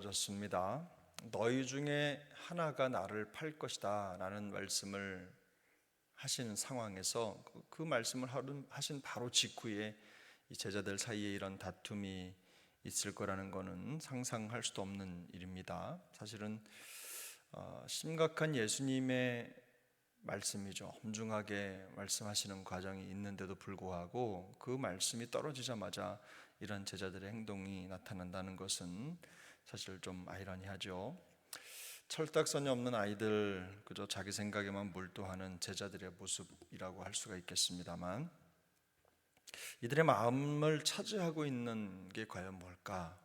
졌습니다. 너희 중에 하나가 나를 팔 것이다 라는 말씀을 하신 상황에서 그 말씀을 하신 바로 직후에 이 제자들 사이에 이런 다툼이 있을 거라는 것은 상상할 수도 없는 일입니다. 사실은 심각한 예수님의 말씀이죠. 험중하게 말씀하시는 과정이 있는데도 불구하고 그 말씀이 떨어지자마자 이런 제자들의 행동이 나타난다는 것은 사실 좀 아이러니하죠. 철딱선이 없는 아이들, 그저 자기 생각에만 몰두하는 제자들의 모습이라고 할 수가 있겠습니다만, 이들의 마음을 차지하고 있는 게 과연 뭘까?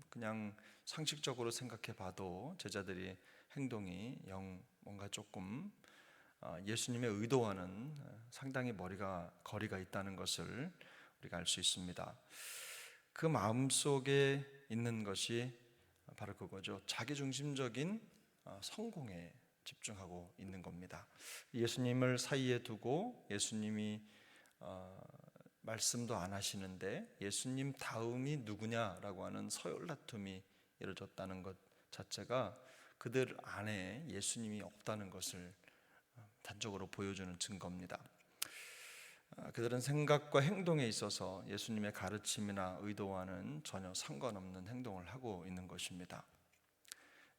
그냥 상식적으로 생각해 봐도 제자들의 행동이 뭔가 조금 예수님의 의도와는 상당히 거리가 있다는 것을 우리가 알 수 있습니다. 그 마음 속에 있는 것이 바로 그거죠. 자기중심적인 성공에 집중하고 있는 겁니다. 예수님을 사이에 두고 예수님이 말씀도 안 하시는데 예수님 다음이 누구냐라고 하는 서열 다툼이 이루어졌다는 것 자체가 그들 안에 예수님이 없다는 것을 단적으로 보여주는 증거입니다. 그들은 생각과 행동에 있어서 예수님의 가르침이나 의도와는 전혀 상관없는 행동을 하고 있는 것입니다.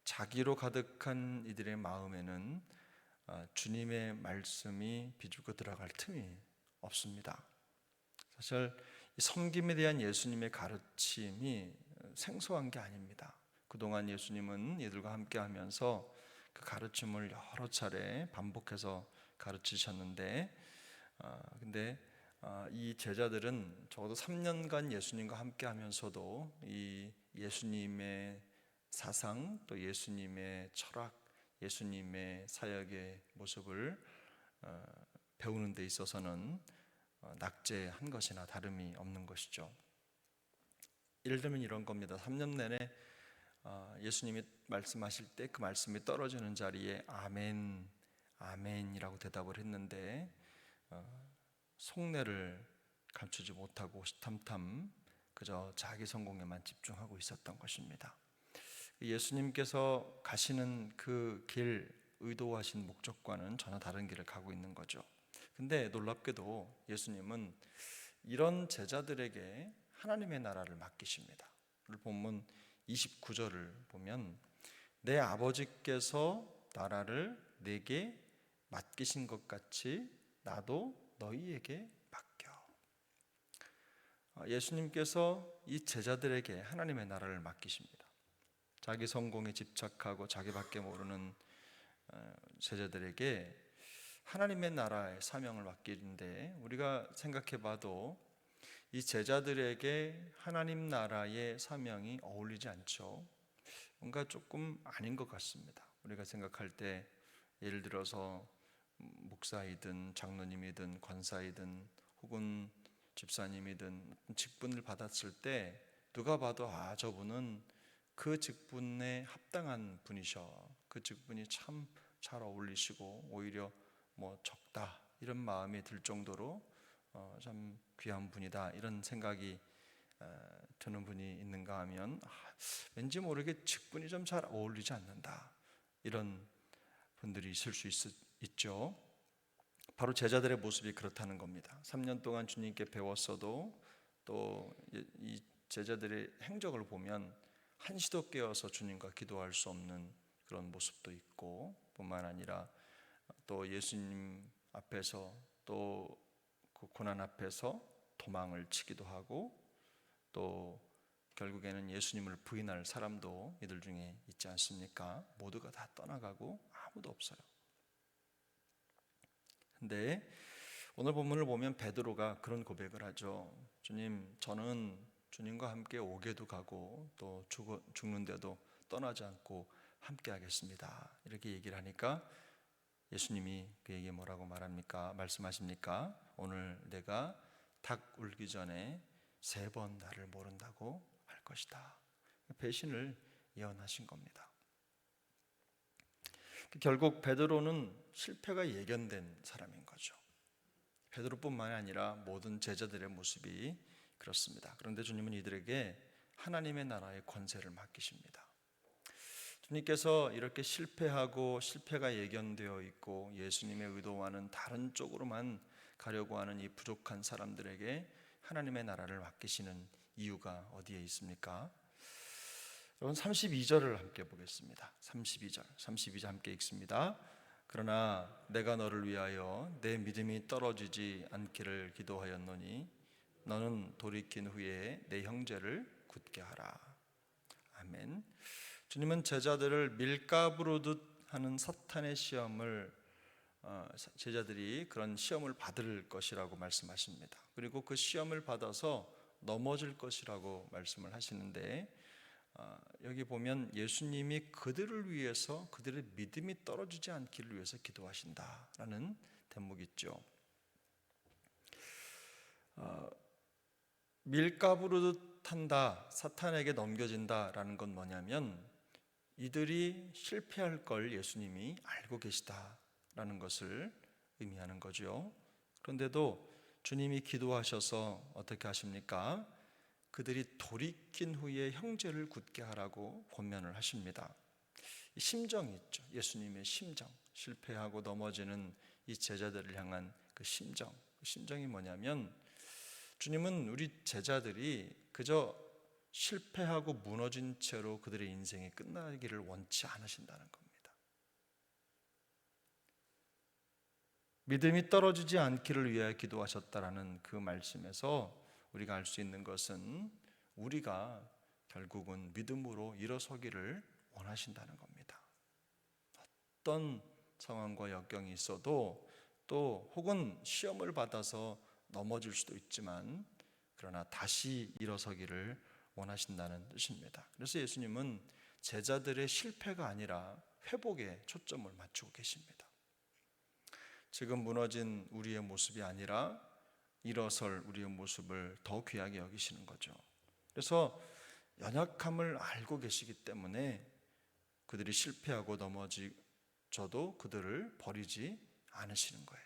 자기로 가득한 이들의 마음에는 주님의 말씀이 비집고 들어갈 틈이 없습니다. 사실 섬김에 대한 예수님의 가르침이 생소한 게 아닙니다. 그동안 예수님은 이들과 함께 하면서 그 가르침을 여러 차례 반복해서 가르치셨는데 근데 이 제자들은 적어도 3년간 예수님과 함께 하면서도 이 예수님의 사상, 또 예수님의 철학, 예수님의 사역의 모습을 배우는 데 있어서는 낙제한 것이나 다름이 없는 것이죠. 예를 들면 이런 겁니다. 3년 내내 예수님이 말씀하실 때 그 말씀이 떨어지는 자리에 아멘, 아멘이라고 대답을 했는데 속내를 감추지 못하고 호시탐탐 그저 자기 성공에만 집중하고 있었던 것입니다. 예수님께서 가시는 그 길, 의도하신 목적과는 전혀 다른 길을 가고 있는 거죠. 근데 놀랍게도 예수님은 이런 제자들에게 하나님의 나라를 맡기십니다. 오늘 본문 29절을 보면 내 아버지께서 나라를 내게 맡기신 것 같이 나도 너희에게 맡겨. 예수님께서 이 제자들에게 하나님의 나라를 맡기십니다. 자기 성공에 집착하고 자기밖에 모르는 제자들에게 하나님의 나라의 사명을 맡기는데 우리가 생각해 봐도 이 제자들에게 하나님 나라의 사명이 어울리지 않죠. 뭔가 조금 아닌 것 같습니다. 우리가 생각할 때 예를 들어서 목사이든 장로님이든 권사이든 혹은 집사님이든 직분을 받았을 때 누가 봐도 저분은 그 직분에 합당한 분이셔. 그 직분이 참 잘 어울리시고 오히려 적다 이런 마음이 들 정도로 참 귀한 분이다 이런 생각이 드는 분이 있는가 하면 왠지 모르게 직분이 좀 잘 어울리지 않는다 이런 분들이 있을 수 있죠. 바로 제자들의 모습이 그렇다는 겁니다. 3년 동안 주님께 배웠어도 또 이 제자들의 행적을 보면 한시도 깨어서 주님과 기도할 수 없는 그런 모습도 있고 뿐만 아니라 또 예수님 앞에서 또 그 고난 앞에서 도망을 치기도 하고 또 결국에는 예수님을 부인할 사람도 이들 중에 있지 않습니까? 모두가 다 떠나가고 아무도 없어요. 근데 오늘 본문을 보면 베드로가 그런 고백을 하죠. 주님, 저는 주님과 함께 오게도 가고 또 죽는데도 떠나지 않고 함께 하겠습니다. 이렇게 얘기를 하니까 예수님이 그에게 뭐라고 말씀하십니까? 오늘 내가 닭 울기 전에 3번 나를 모른다고 할 것이다. 배신을 예언하신 겁니다. 결국 베드로는 실패가 예견된 사람인 거죠. 베드로뿐만 아니라 모든 제자들의 모습이 그렇습니다. 그런데 주님은 이들에게 하나님의 나라의 권세를 맡기십니다. 주님께서 이렇게 실패하고 실패가 예견되어 있고 예수님의 의도와는 다른 쪽으로만 가려고 하는 이 부족한 사람들에게 하나님의 나라를 맡기시는 이유가 어디에 있습니까? 여러분 32절을 함께 보겠습니다. 32절 함께 읽습니다. 그러나 내가 너를 위하여 내 믿음이 떨어지지 않기를 기도하였노니 너는 돌이킨 후에 내 형제를 굳게 하라. 아멘. 주님은 제자들을 밀가부르듯 하는 사탄의 시험을 제자들이 그런 시험을 받을 것이라고 말씀하십니다. 그리고 그 시험을 받아서 넘어질 것이라고 말씀을 하시는데 여기 보면 예수님이 그들을 위해서 그들의 믿음이 떨어지지 않기를 위해서 기도하신다라는 대목이 있죠. 밀가부르듯 한다, 사탄에게 넘겨진다라는 건 뭐냐면 이들이 실패할 걸 예수님이 알고 계시다라는 것을 의미하는 거죠. 그런데도 주님이 기도하셔서 어떻게 하십니까? 그들이 돌이킨 후에 형제를 굳게 하라고 권면을 하십니다. 심정이 있죠. 예수님의 심정, 실패하고 넘어지는 이 제자들을 향한 그 심정이 뭐냐면 주님은 우리 제자들이 그저 실패하고 무너진 채로 그들의 인생이 끝나기를 원치 않으신다는 겁니다. 믿음이 떨어지지 않기를 위하여 기도하셨다라는 그 말씀에서 우리가 알 수 있는 것은 우리가 결국은 믿음으로 일어서기를 원하신다는 겁니다. 어떤 상황과 역경이 있어도 또 혹은 시험을 받아서 넘어질 수도 있지만 그러나 다시 일어서기를 원하신다는 뜻입니다. 그래서 예수님은 제자들의 실패가 아니라 회복에 초점을 맞추고 계십니다. 지금 무너진 우리의 모습이 아니라 일어설 우리의 모습을 더 귀하게 여기시는 거죠. 그래서 연약함을 알고 계시기 때문에 그들이 실패하고 넘어져도 그들을 버리지 않으시는 거예요.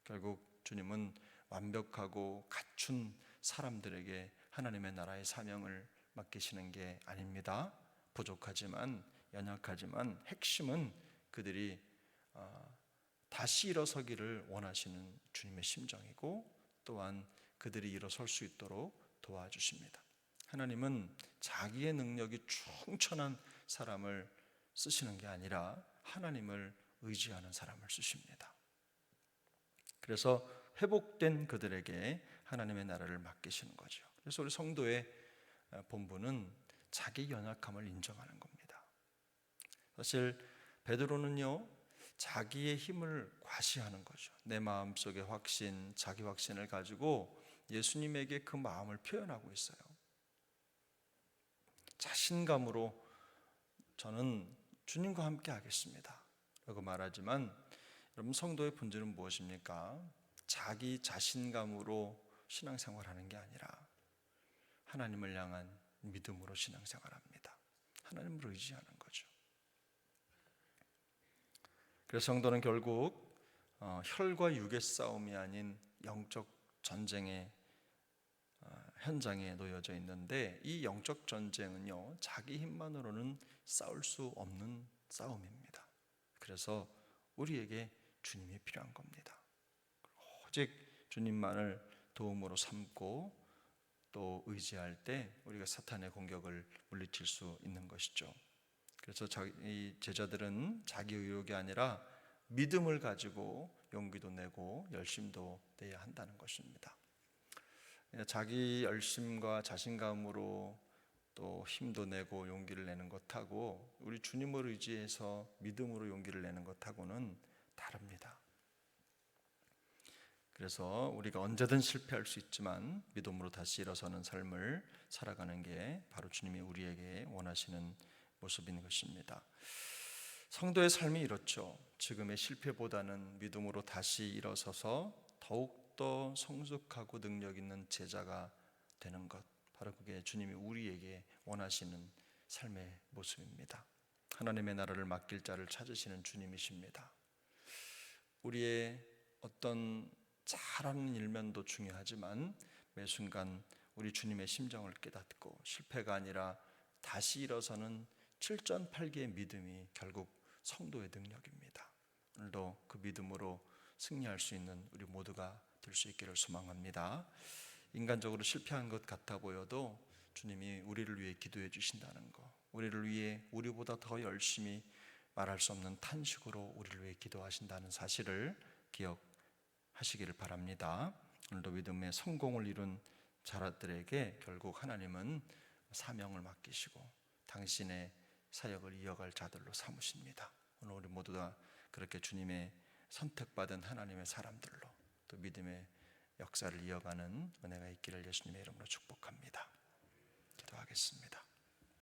결국 주님은 완벽하고 갖춘 사람들에게 하나님의 나라의 사명을 맡기시는 게 아닙니다. 부족하지만 연약하지만 핵심은 그들이 다시 일어서기를 원하시는 주님의 심정이고 또한 그들이 일어설 수 있도록 도와주십니다. 하나님은 자기의 능력이 충천한 사람을 쓰시는 게 아니라 하나님을 의지하는 사람을 쓰십니다. 그래서 회복된 그들에게 하나님의 나라를 맡기시는 거죠. 그래서 우리 성도의 본분은 자기 연약함을 인정하는 겁니다. 사실 베드로는요 자기의 힘을 과시하는 거죠. 내 마음속의 확신, 자기 확신을 가지고 예수님에게 그 마음을 표현하고 있어요. 자신감으로 저는 주님과 함께 하겠습니다 라고 말하지만 여러분 성도의 본질은 무엇입니까? 자기 자신감으로 신앙생활하는 게 아니라 하나님을 향한 믿음으로 신앙생활합니다. 하나님을 의지하는 거죠. 그래서 성도는 결국 혈과 육의 싸움이 아닌 영적 전쟁의 현장에 놓여져 있는데 이 영적 전쟁은요 자기 힘만으로는 싸울 수 없는 싸움입니다. 그래서 우리에게 주님이 필요한 겁니다. 오직 주님만을 도움으로 삼고 또 의지할 때 우리가 사탄의 공격을 물리칠 수 있는 것이죠. 그래서 이 제자들은 자기 의욕이 아니라 믿음을 가지고 용기도 내고 열심도 내야 한다는 것입니다. 자기 열심과 자신감으로 또 힘도 내고 용기를 내는 것하고 우리 주님을 의지해서 믿음으로 용기를 내는 것하고는 다릅니다. 그래서 우리가 언제든 실패할 수 있지만 믿음으로 다시 일어서는 삶을 살아가는 게 바로 주님이 우리에게 원하시는 모습인 것입니다. 성도의 삶이 이렇죠. 지금의 실패보다는 믿음으로 다시 일어서서 더욱더 성숙하고 능력 있는 제자가 되는 것, 바로 그게 주님이 우리에게 원하시는 삶의 모습입니다. 하나님의 나라를 맡길 자를 찾으시는 주님이십니다. 우리의 어떤 잘하는 일면도 중요하지만 매 순간 우리 주님의 심정을 깨닫고 실패가 아니라 다시 일어서는 칠전팔기의 믿음이 결국 성도의 능력입니다. 오늘도 그 믿음으로 승리할 수 있는 우리 모두가 될 수 있기를 소망합니다. 인간적으로 실패한 것 같아 보여도 주님이 우리를 위해 기도해 주신다는 것, 우리를 위해 우리보다 더 열심히 말할 수 없는 탄식으로 우리를 위해 기도하신다는 사실을 기억하시기를 바랍니다. 오늘도 믿음의 성공을 이룬 자들에게 결국 하나님은 사명을 맡기시고 당신의 사역을 이어갈 자들로 삼으십니다. 오늘 우리 모두 다 그렇게 주님의 선택받은 하나님의 사람들로 또 믿음의 역사를 이어가는 은혜가 있기를 예수님의 이름으로 축복합니다. 기도하겠습니다.